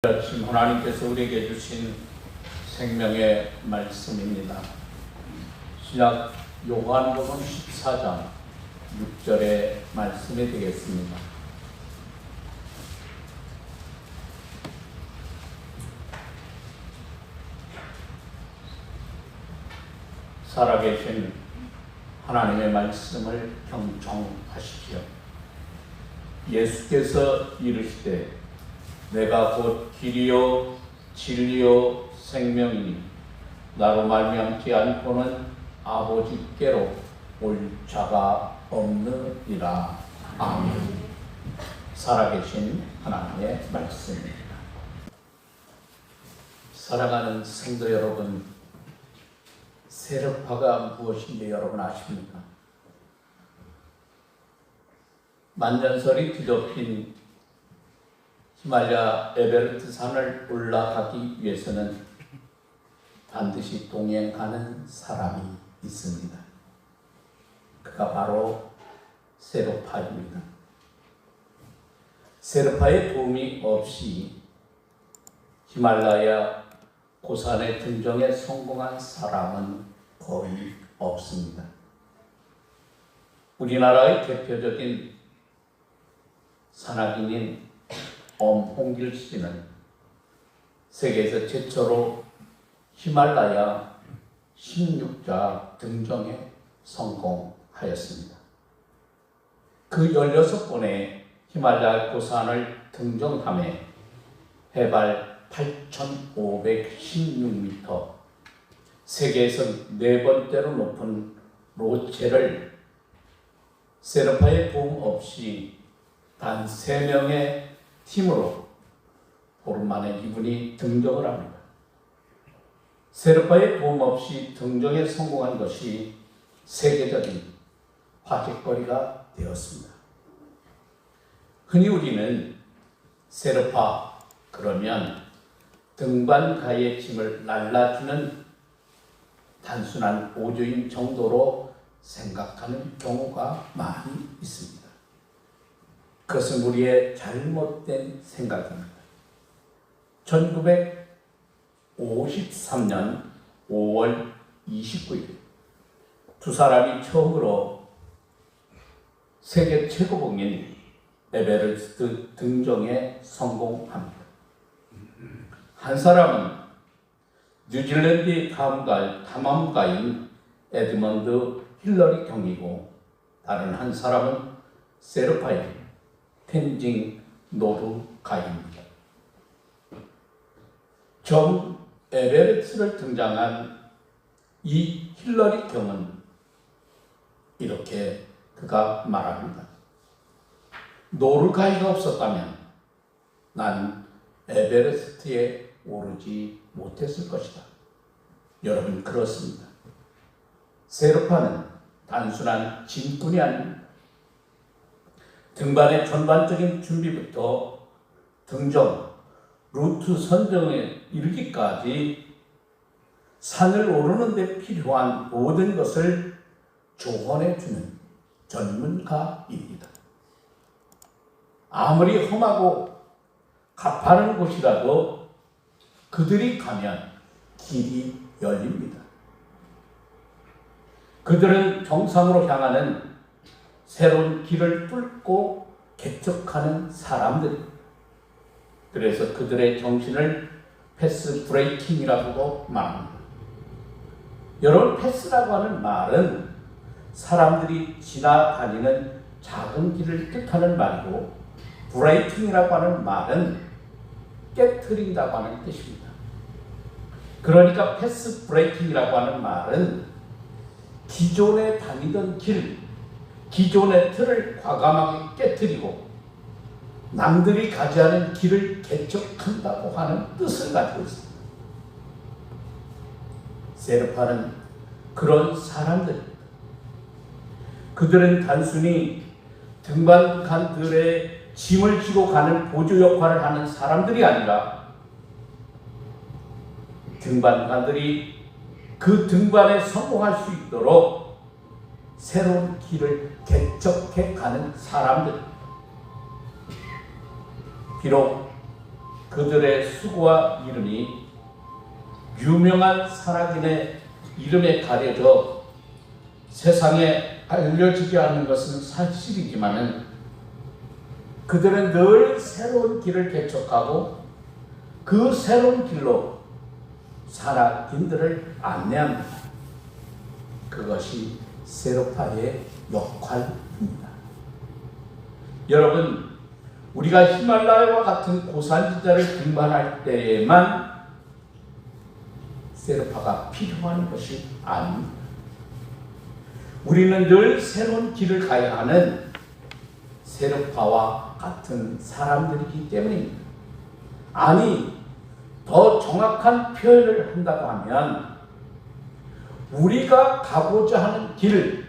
아침 하나님께서 우리에게 주신 생명의 말씀입니다. 신약 요한복음 14장 6절의 말씀이 되겠습니다. 살아계신 하나님의 말씀을 경청하십시오. 예수께서 이르시되 내가 곧 길이요 진리요 생명이니 나로 말미암지 않고는 아버지께로 올 자가 없느니라. 아멘. 살아계신 하나님의 말씀입니다. 사랑하는 성도 여러분, 세르파가 무엇인지 여러분 아십니까? 만년설이 뒤덮인 히말라야 에베레스트 산을 올라가기 위해서는 반드시 동행하는 사람이 있습니다. 그가 바로 세르파입니다. 세르파의 도움이 없이 히말라야 고산의 등정에 성공한 사람은 거의 없습니다. 우리나라의 대표적인 산악인인 엄홍길 씨는 세계에서 최초로 히말라야 16자 등정에 성공하였습니다. 그 16번의 히말라야 고산을 등정함에 해발 8,516m, 세계에서 네 번째로 높은 로체를 세르파의 도움 없이 단 3명의 팀으로 보름 만에 이분이 등정을 합니다. 세르파의 도움 없이 등정에 성공한 것이 세계적인 화제거리가 되었습니다. 흔히 우리는 세르파 그러면 등반가의 짐을 날라주는 단순한 보조인 정도로 생각하는 경우가 많이 있습니다. 그것은 우리의 잘못된 생각입니다. 1953년 5월 29일 두 사람이 처음으로 세계 최고봉인 에베레스트 등정에 성공합니다. 한 사람은 뉴질랜드 탐험가인 에드먼드 힐러리 경이고 다른 한 사람은 세르파인 텐징 노르가입니다. 정 에베레스트를 등장한 이 힐러리 경은 이렇게 그가 말합니다. 노르가이가 없었다면 난 에베레스트에 오르지 못했을 것이다. 여러분, 그렇습니다. 세르파는 단순한 짐꾼이 아닙니다. 등반의 전반적인 준비부터 등정, 루트 선정에 이르기까지 산을 오르는 데 필요한 모든 것을 조언해주는 전문가입니다. 아무리 험하고 가파른 곳이라도 그들이 가면 길이 열립니다. 그들은 정상으로 향하는 새로운 길을 뚫고 개척하는 사람들. 그래서 그들의 정신을 패스 브레이킹이라고도 말합니다. 여러분, 패스라고 하는 말은 사람들이 지나다니는 작은 길을 뜻하는 말이고, 브레이킹이라고 하는 말은 깨트린다고 하는 뜻입니다. 그러니까 패스 브레이킹이라고 하는 말은 기존에 다니던 길, 기존의 틀을 과감하게 깨트리고 남들이 가지 않은 길을 개척한다고 하는 뜻을 가지고 있습니다. 세르파는 그런 사람들입니다. 그들은 단순히 등반간들의 짐을 지고 가는 보조 역할을 하는 사람들이 아니라 등반가들이 그 등반에 성공할 수 있도록 새로운 길을 개척해 가는 사람들. 비록 그들의 수고와 이름이 유명한 사람의 이름에 가려져 세상에 알려지지 않는 것은 사실이지만은 그들은 늘 새로운 길을 개척하고 그 새로운 길로 사람들을 안내합니다. 그것이 세로파의 역할입니다. 여러분, 우리가 히말라야와 같은 고산지대를 등반할 때에만 세로파가 필요한 것이 아닙니다. 우리는 늘 새로운 길을 가야 하는 세로파와 같은 사람들이기 때문입니다. 아니, 더 정확한 표현을 한다고 하면 우리가 가고자 하는 길,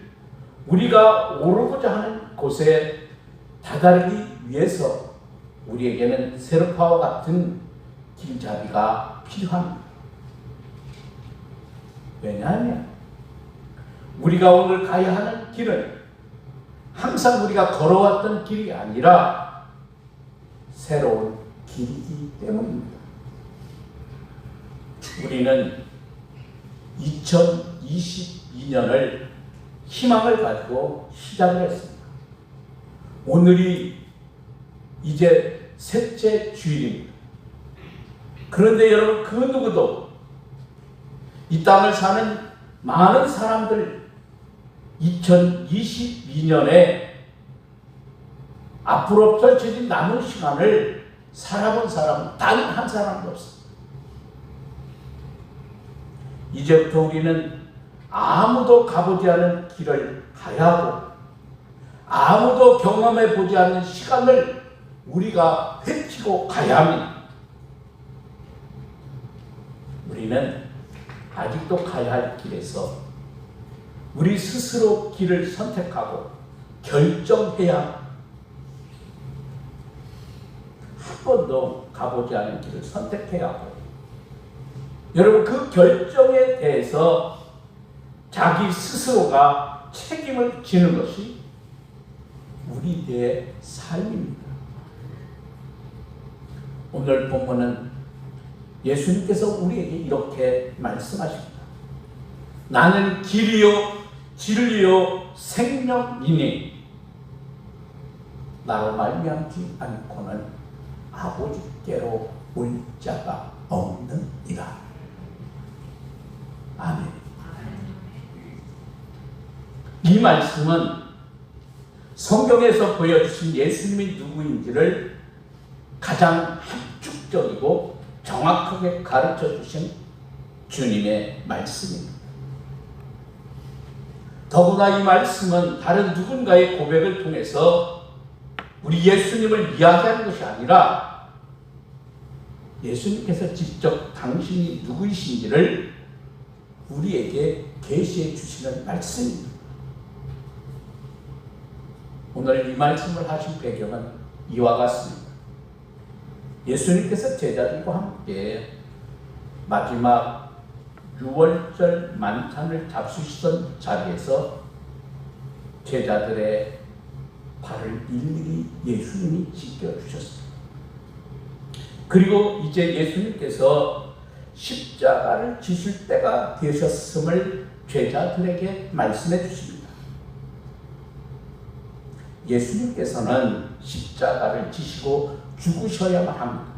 우리가 오르고자 하는 곳에 다다르기 위해서 우리에게는 세로파와 같은 길잡이가 필요합니다. 왜냐하면 우리가 오늘 가야 하는 길은 항상 우리가 걸어왔던 길이 아니라 새로운 길이기 때문입니다. 우리는 2022년을 희망을 가지고 시작을 했습니다. 오늘이 이제 셋째 주일입니다. 그런데 여러분, 그 누구도 이 땅을 사는 많은 사람들 2022년에 앞으로 펼쳐진 남은 시간을 살아본 사람은 단 한 사람도 없습니다. 이제부터 우리는 아무도 가보지 않은 길을 가야 하고 아무도 경험해 보지 않는 시간을 우리가 헤치고 가야 합니다. 우리는 아직도 가야 할 길에서 우리 스스로 길을 선택하고 결정해야 합니다. 한 번도 가보지 않은 길을 선택해야 하고, 여러분, 그 결정에 대해서 자기 스스로가 책임을 지는 것이 우리의 삶입니다. 오늘 본문은 예수님께서 우리에게 이렇게 말씀하십니다. 나는 길이요 진리요 생명이니 나로 말미암지 않고는 아버지께로 올 자가 없느니라. 아멘. 이 말씀은 성경에서 보여주신 예수님이 누구인지를 가장 합축적이고 정확하게 가르쳐 주신 주님의 말씀입니다. 더구나 이 말씀은 다른 누군가의 고백을 통해서 우리 예수님을 이야기하는 것이 아니라 예수님께서 직접 당신이 누구이신지를 우리에게 계시해 주시는 말씀입니다. 오늘 이 말씀을 하신 배경은 이와 같습니다. 예수님께서 제자들과 함께 마지막 6월절 만찬을 잡수시던 자리에서 제자들의 발을 일일이 예수님이 씻겨주셨습니다. 그리고 이제 예수님께서 십자가를 지실 때가 되셨음을 제자들에게 말씀해 주십니다. 예수님께서는 십자가를 지시고 죽으셔야만 합니다.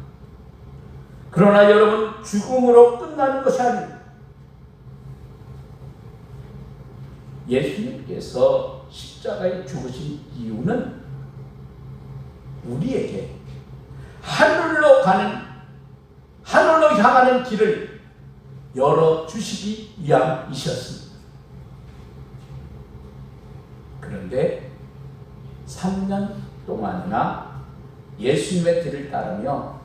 그러나 여러분, 죽음으로 끝나는 것이 아닙니다. 예수님께서 십자가에 죽으신 이유는 우리에게 하늘로 향하는 길을 열어주시기 위함이셨습니다. 그런데 3년 동안이나 예수님의 뒤를 따르며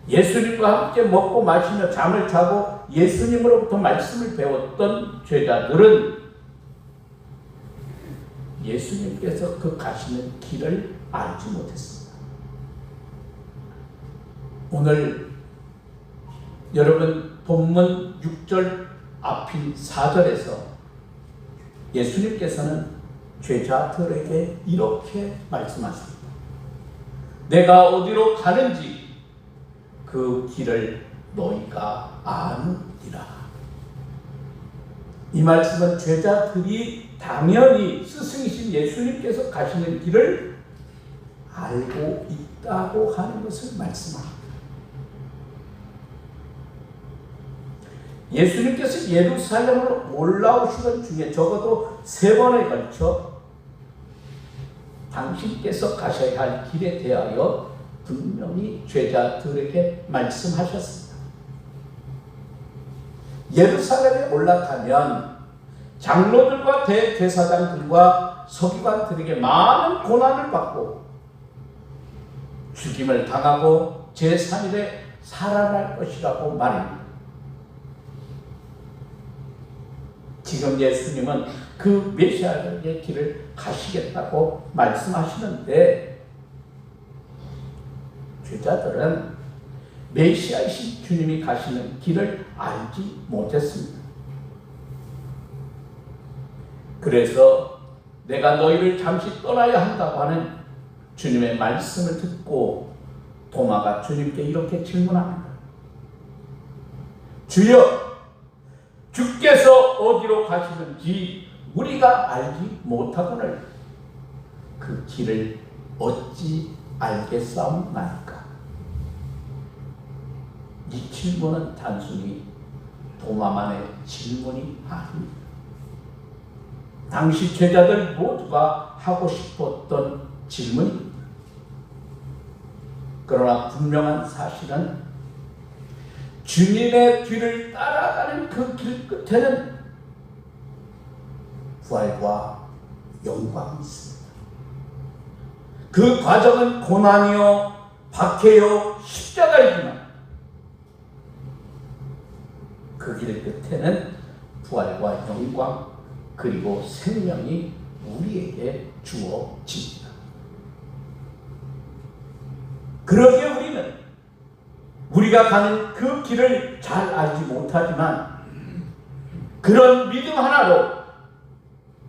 예수님과 함께 먹고 마시며 잠을 자고 예수님으로부터 말씀을 배웠던 제자들은 예수님께서 그 가시는 길을 알지 못했습니다. 오늘 여러분 본문 6절 앞인 4절에서 예수님께서는 제자들에게 이렇게 말씀하십니다. 내가 어디로 가는지 그 길을 너희가 아느니라. 이 말씀은 제자들이 당연히 스승이신 예수님께서 가시는 길을 알고 있다고 하는 것을 말씀합니다. 예수님께서 예루살렘으로 올라오시던 중에 적어도 3번에 걸쳐 당신께서 가셔야 할 길에 대하여 분명히 제자들에게 말씀하셨습니다. 예루살렘에 올라가면 장로들과 대제사장들과 서기관들에게 많은 고난을 받고 죽임을 당하고 제3일에 살아날 것이라고 말합니다. 지금 예수님은 그 메시아의 길을 가시겠다고 말씀하시는데 제자들은 메시아이신 주님이 가시는 길을 알지 못했습니다. 그래서 내가 너희를 잠시 떠나야 한다고 하는 주님의 말씀을 듣고 도마가 주님께 이렇게 질문합니다. 주여, 주께서 어디로 가시는지 우리가 알지 못하거늘 그 길을 어찌 알겠사옵나이까? 이 질문은 단순히 도마만의 질문이 아닙니다. 당시 제자들 모두가 하고 싶었던 질문입니다. 그러나 분명한 사실은 주님의 뒤를 따라가는 그 길 끝에는 부활과 영광이 있습니다. 그 과정은 고난이요, 박해요, 십자가이지만 그 길 끝에는 부활과 영광 그리고 생명이 우리에게 주어집니다. 그러기에 우리는 우리가 가는 그 길을 잘 알지 못하지만 그런 믿음 하나로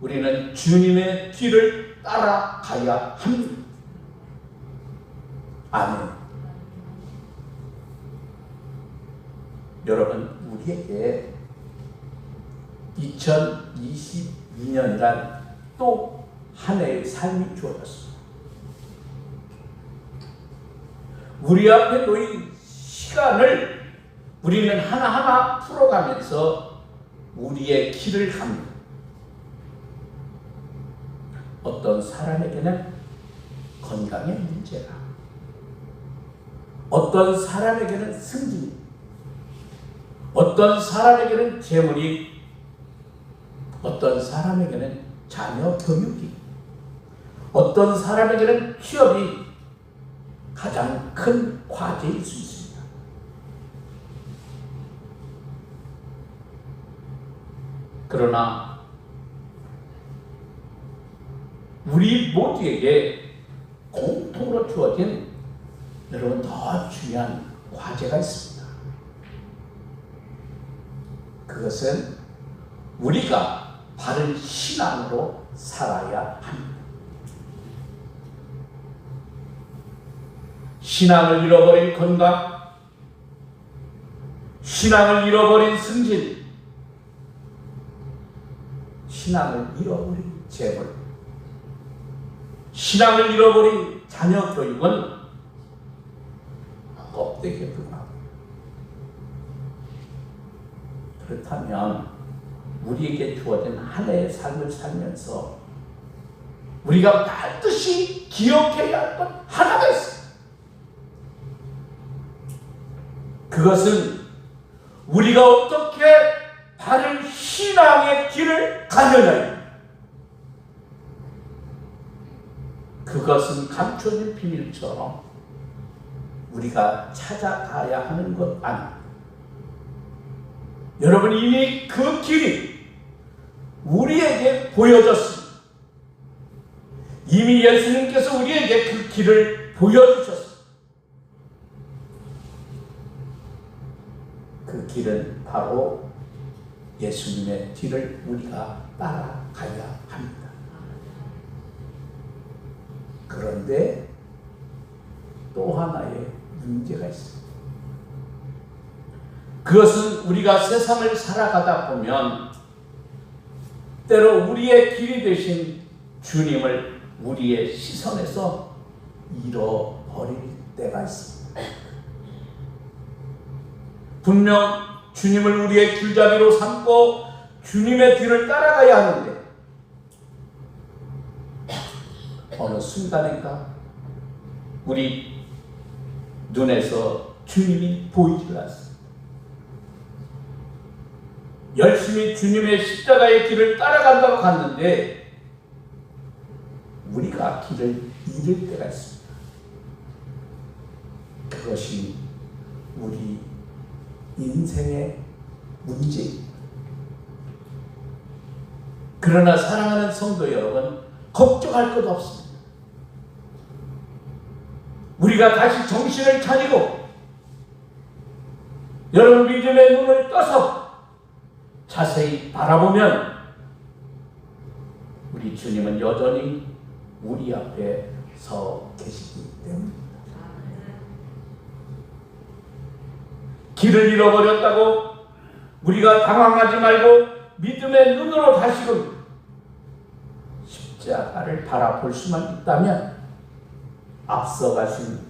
우리는 주님의 뒤를 따라가야 합니다. 아멘. 여러분, 우리에게 2022년이란 또 한 해의 삶이 주어졌습니다. 우리 앞에 놓인 시간을 우리는 하나하나 풀어가면서 우리의 길을 갑니다. 어떤 사람에게는 건강의 문제가, 어떤 사람에게는 승진, 어떤 사람에게는 재물이, 어떤 사람에게는 자녀 교육이, 어떤 사람에게는 취업이 가장 큰 과제일 수 있습니다. 그러나 우리 모두에게 공통으로 주어진 여러분 더 중요한 과제가 있습니다. 그것은 우리가 바른 신앙으로 살아야 합니다. 신앙을 잃어버린 건강, 신앙을 잃어버린 승진, 신앙을 잃어버린 재물, 신앙을 잃어버린 자녀 교육은 껍데기에 불과합니다. 그렇다면 우리에게 주어진 한 해의 삶을 살면서 우리가 반드시 기억해야 할 것 하나가 있습니다. 그것은 우리가 어떻게 바른 신앙의 길을 가느냐입니다. 그것은 감춰진 비밀처럼 우리가 찾아가야 하는 것 아닙니다. 여러분, 이미 그 길이 우리에게 보여졌습니다. 이미 예수님께서 우리에게 그 길을 보여주셨습니다. 그 길은 바로 예수님의 뒤를 우리가 따라가야 합니다. 그런데 또 하나의 문제가 있습니다. 그것은 우리가 세상을 살아가다 보면 때로 우리의 길이 되신 주님을 우리의 시선에서 잃어버릴 때가 있습니다. 분명 주님을 우리의 길잡이로 삼고 주님의 뒤를 따라가야 하는데 어느 순간인가 우리 눈에서 주님이 보이질 않습니다. 열심히 주님의 십자가의 길을 따라간다고 갔는데 우리가 길을 잃을 때가 있습니다. 그것이 우리 인생의 문제입니다. 그러나 사랑하는 성도 여러분, 걱정할 것 없습니다. 우리가 다시 정신을 차리고 여러분 믿음의 눈을 떠서 자세히 바라보면 우리 주님은 여전히 우리 앞에 서 계시기 때문입니다. 길을 잃어버렸다고 우리가 당황하지 말고 믿음의 눈으로 다시금 십자가를 바라볼 수만 있다면 앞서가신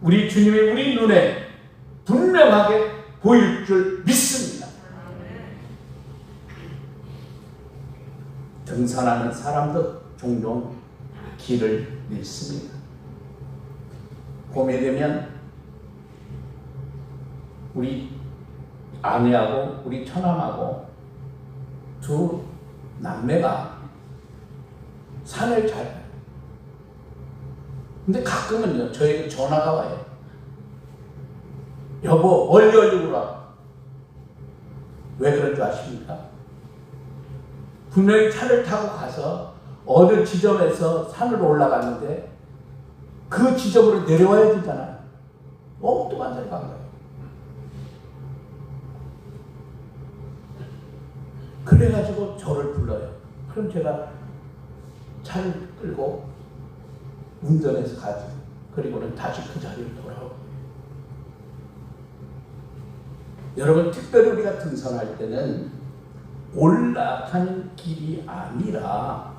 우리 주님이 우리 눈에 분명하게 보일 줄 믿습니다. 등산하는 사람도 종종 길을 잃습니다. 봄이 되면 우리 아내하고 우리 처남하고 두 남매가 산을 잘 가요. 근데 가끔은요 저에게 전화가 와요. 여보 멀리 오라. 왜 그런 줄 아십니까? 분명히 차를 타고 가서 어느 지점에서 산으로 올라갔는데 그 지점으로 내려와야 되잖아요. 엉뚱한 데를 간 거예요. 그래가지고 저를 불러요. 그럼 제가 차를 끌고 운전해서 가죠. 그리고는 다시 그 자리로 돌아오고. 여러분 특별히 우리가 등산할 때는 올라가는 길이 아니라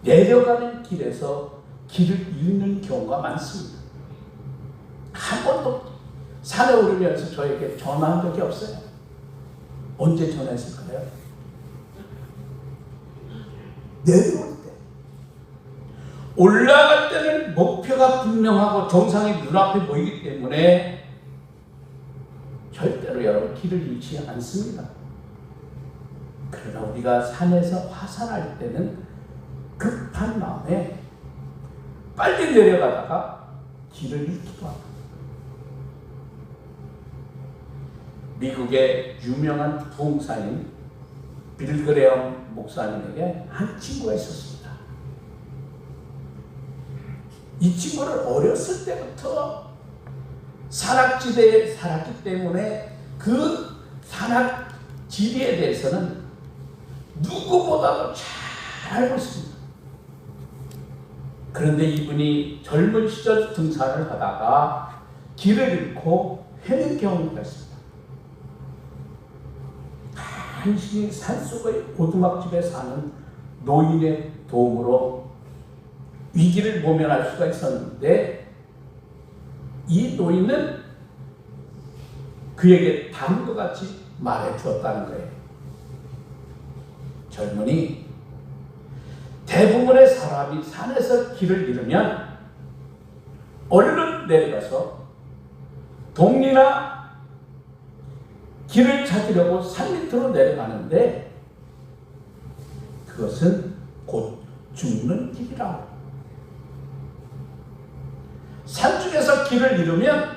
내려가는 길에서 길을 잃는 경우가 많습니다. 한 번도 산에 오르면서 저에게 전화한 적이 없어요. 언제 전화했을까요? 내려올 때. 올라갈 때는 목표가 분명하고 정상이 눈앞에 보이기 때문에 절대로 여러분 길을 잃지 않습니다. 그러나 우리가 산에서 화산할 때는 급한 마음에 빨리 내려가다가 길을 잃기도 합니다. 미국의 유명한 부흥사인 빌 그레엄 목사님에게 한 친구가 있었습니다. 이 친구는 어렸을 때부터 산악지대에 살았기 때문에 그 산악지대에 대해서는 누구보다도 잘 알고 있습니다. 그런데 이분이 젊은 시절 등산을 하다가 길을 잃고 헤맨 경우가 있습니다. 한신이 산속의 오두막집에 사는 노인의 도움으로 위기를 모면할 수가 있었는데 이 노인은 그에게 다음과 같이 말해 주었다는 거예요. 젊은이, 대부분의 사람이 산에서 길을 잃으면 얼른 내려가서 동리나 길을 찾으려고 산 밑으로 내려가는데 그것은 곧 죽는 길이라고. 산중에서 길을 잃으면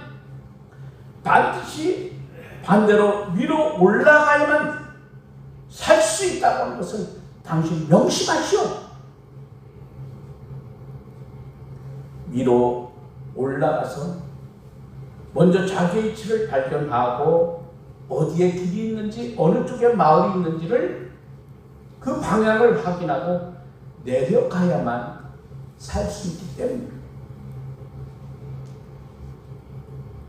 반드시 반대로 위로 올라가야만 살 수 있다고 하는 것을 당신 명심하시오. 위로 올라가서 먼저 자기의 위치를 발견하고 어디에 길이 있는지 어느 쪽에 마을이 있는지를 그 방향을 확인하고 내려가야만 살 수 있기 때문입니다.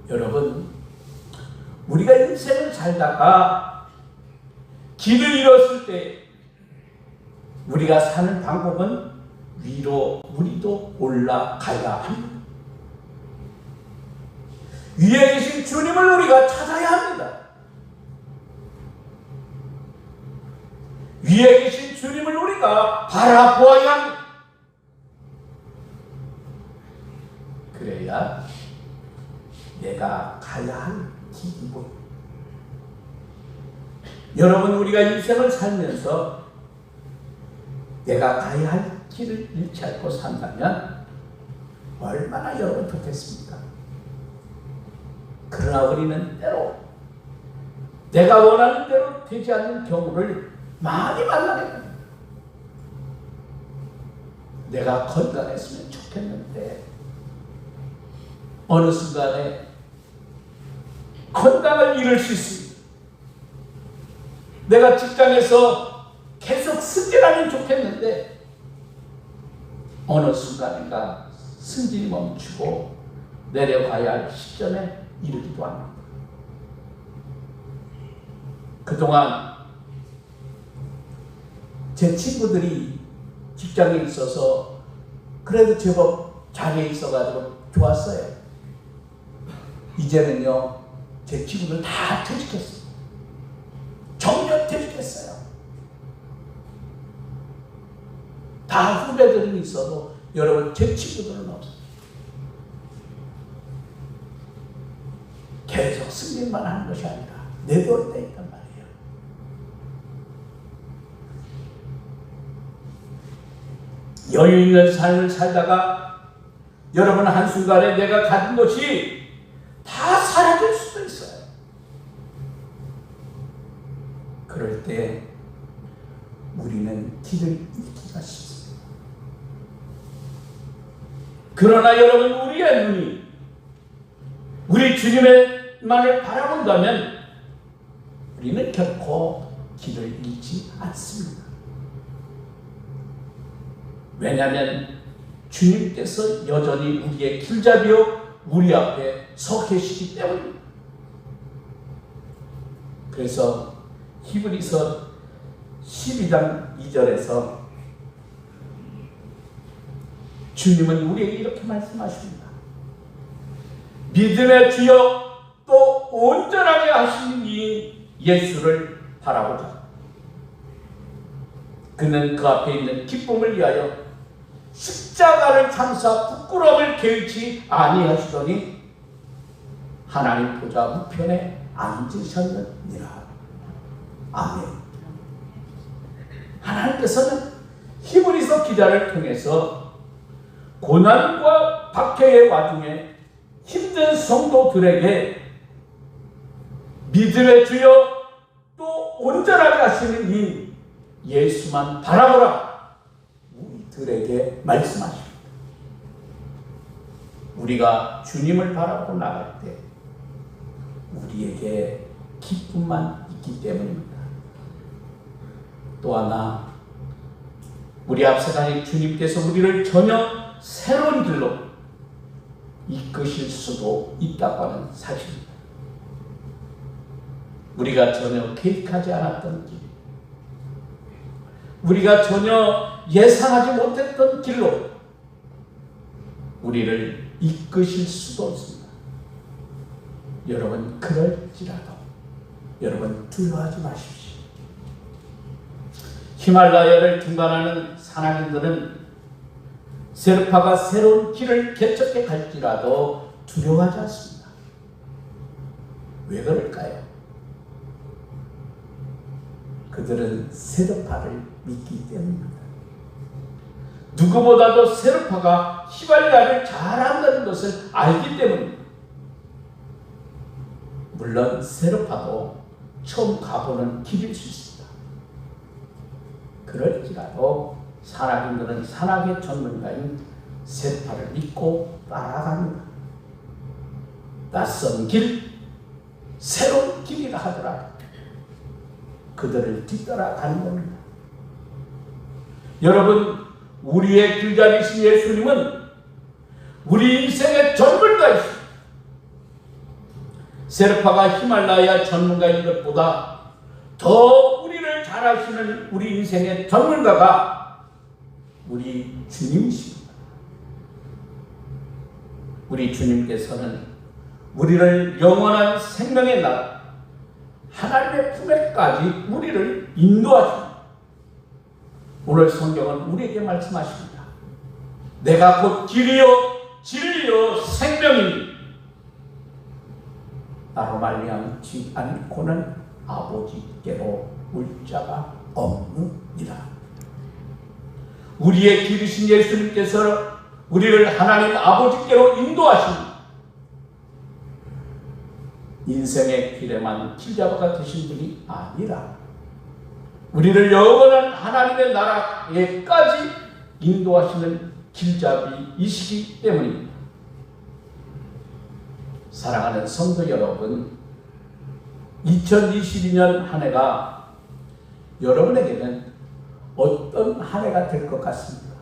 여러분 우리가 인생을 살다가 길을 잃었을 때 우리가 사는 방법은 위로 우리도 올라가야 합니다. 위에 계신 주님을 우리가 찾아야 합니다. 위에 계신 주님을 우리가 바라보아야 합니다. 그래야 내가 가야 할 길이 보입니다. 여러분, 우리가 인생을 살면서 내가 가야 할 길을 잃지 않고 산다면 얼마나 여러분 좋겠습니까? 그러나 우리는 때로 내가 원하는 대로 되지 않는 경우를 많이 만나게 됩니다. 내가 건강했으면 좋겠는데 어느 순간에 건강을 잃을 수 있습니다. 내가 직장에서 계속 승진하면 좋겠는데 어느 순간인가 승진이 멈추고 내려가야 할 시점에 이르기도 합니다. 그동안 제 친구들이 직장에 있어서 그래도 제법 자리에 있어가지고 좋았어요. 이제는요, 제 친구들 다 퇴직했어요. 정년 퇴직했어요. 다 후배들은 있어도 여러분, 제 친구들은 없어요. 계속 승진만 하는 것이 아니라 내도록 되어 있단 말이에요. 여유 있는 삶을 살다가 여러분 한순간에 내가 가진 것이 다 사라질 수도 있어요. 그럴 때 우리는 길을 잃기가 쉽습니다. 그러나 여러분, 우리의 눈이 우리 주님만을 바라본다면 우리는 결코 길을 잃지 않습니다. 왜냐하면 주님께서 여전히 우리의 길잡이요 우리 앞에 서 계시기 때문입니다. 그래서 히브리서 12장 2절에서 주님은 우리에게 이렇게 말씀하십니다. 믿음의 주여 또 온전하게 하시는 이 예수를 바라보자. 그는 그 앞에 있는 기쁨을 위하여 십자가를 참사 부끄러움을 개의치 아니하시더니 하나님 보좌 우편에 앉으셨느니라. 아멘. 하나님께서는 히브리서 기자를 통해서 고난과 박해의 와중에 힘든 성도들에게 믿음의 주여 또 온전하게 하시는 이 예수만 바라보라 우리들에게 말씀하십니다. 우리가 주님을 바라보고 나갈 때 우리에게 기쁨만 있기 때문입니다. 또 하나, 우리 앞서 가신 주님께서 우리를 전혀 새로운 길로 이끄실 수도 있다고 하는 사실입니다. 우리가 전혀 계획하지 않았던 길, 우리가 전혀 예상하지 못했던 길로 우리를 이끄실 수도 있습니다. 여러분, 그럴지라도 여러분 두려워하지 마십시오. 히말라야를 등반하는 산악인들은 세르파가 새로운 길을 개척해 갈지라도 두려워하지 않습니다. 왜 그럴까요? 그들은 세르파를 믿기 때문입니다. 누구보다도 세르파가 히말라야를 잘 안다는 것을 알기 때문입니다. 물론 세르파도 처음 가보는 길일 수 있습니다. 그럴지라도 산악인들은 산악의 전문가인 세르파를 믿고 따라갑니다. 낯선 길, 새로운 길이라 하더라도 그들을 뒤따라가는 겁니다. 여러분, 우리의 길잡이신 예수님은 우리 인생의 전문가이십니다. 세르파가 히말라야 전문가인 것보다 더 우리를 잘 아시는 우리 인생의 전문가가 우리 주님이십니다. 우리 주님께서는 우리를 영원한 생명의 나라 하나님의 품에까지 우리를 인도하십니다. 오늘 성경은 우리에게 말씀하십니다. 내가 곧 길이요 진리요 생명이니 나로 말미암지 않고는 아버지께로 올 자가 없느니라. 우리의 길이신 예수님께서 우리를 하나님 아버지께로 인도하십니다. 인생의 길에만 길잡아가 되신 분이 아니라 우리를 영원한 하나님의 나라에까지 인도하시는 길잡이이시기 때문입니다. 사랑하는 성도 여러분, 2022년 한 해가 여러분에게는 어떤 한 해가 될 것 같습니까?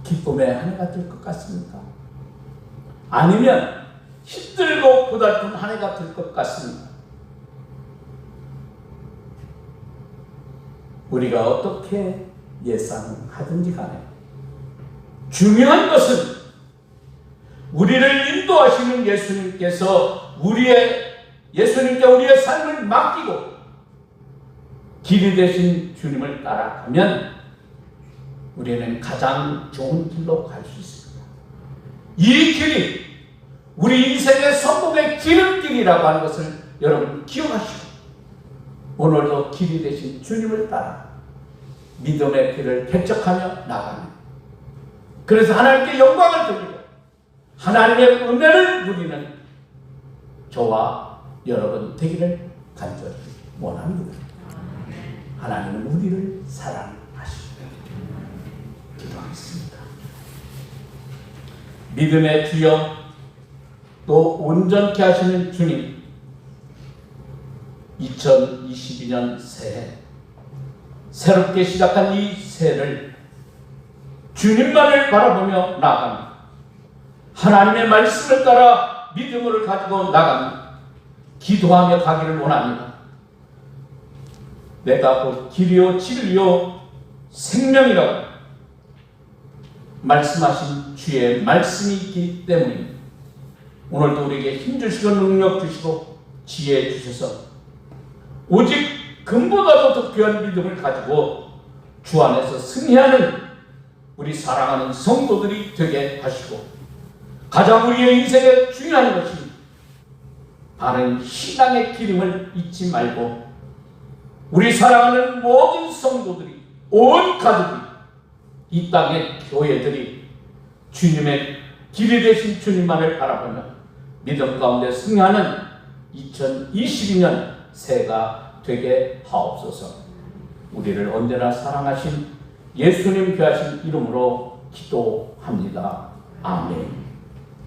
기쁨의 한 해가 될 것 같습니까? 아니면 힘들고 고달픈 한 해가 될 것 같습니까? 우리가 어떻게 예상하든지 간에 중요한 것은 우리를 인도하시는 예수님께서 예수님께 우리의 삶을 맡기고 길이 되신 주님을 따라가면 우리는 가장 좋은 길로 갈 수 있습니다. 이 길이 우리 인생의 성공의 기름길이라고 하는 것을 여러분 기억하시고 오늘도 길이 되신 주님을 따라 믿음의 길을 개척하며 나가는, 그래서 하나님께 영광을 돌리고 하나님의 은혜를 누리는 저와 여러분 되기를 간절히 원합니다. 하나님은 우리를 사랑하십니다. 기도하겠습니다. 믿음의 주여, 또 온전케 하시는 주님, 2022년 새해 새롭게 시작한 이 새해를 주님만을 바라보며 나가는, 하나님의 말씀을 따라 믿음을 가지고 나가는, 기도하며 가기를 원합니다. 내가 곧 길이요 진리요 생명이라고 말씀하신 주의 말씀이 있기 때문입니다. 오늘도 우리에게 힘주시고 능력 주시고 지혜 주셔서 오직 금보다도 더 귀한 믿음을 가지고 주 안에서 승리하는 우리 사랑하는 성도들이 되게 하시고, 가장 우리의 인생에 중요한 것이 바른 신앙의 기름을 잊지 말고 우리 사랑하는 모든 성도들이, 온 가족이, 이 땅의 교회들이 주님의 길이 되신 주님만을 바라보며 믿음 가운데 승리하는 2022년 새해가 되게 하옵소서. 우리를 언제나 사랑하신 예수님 귀하신 이름으로 기도합니다. 아멘.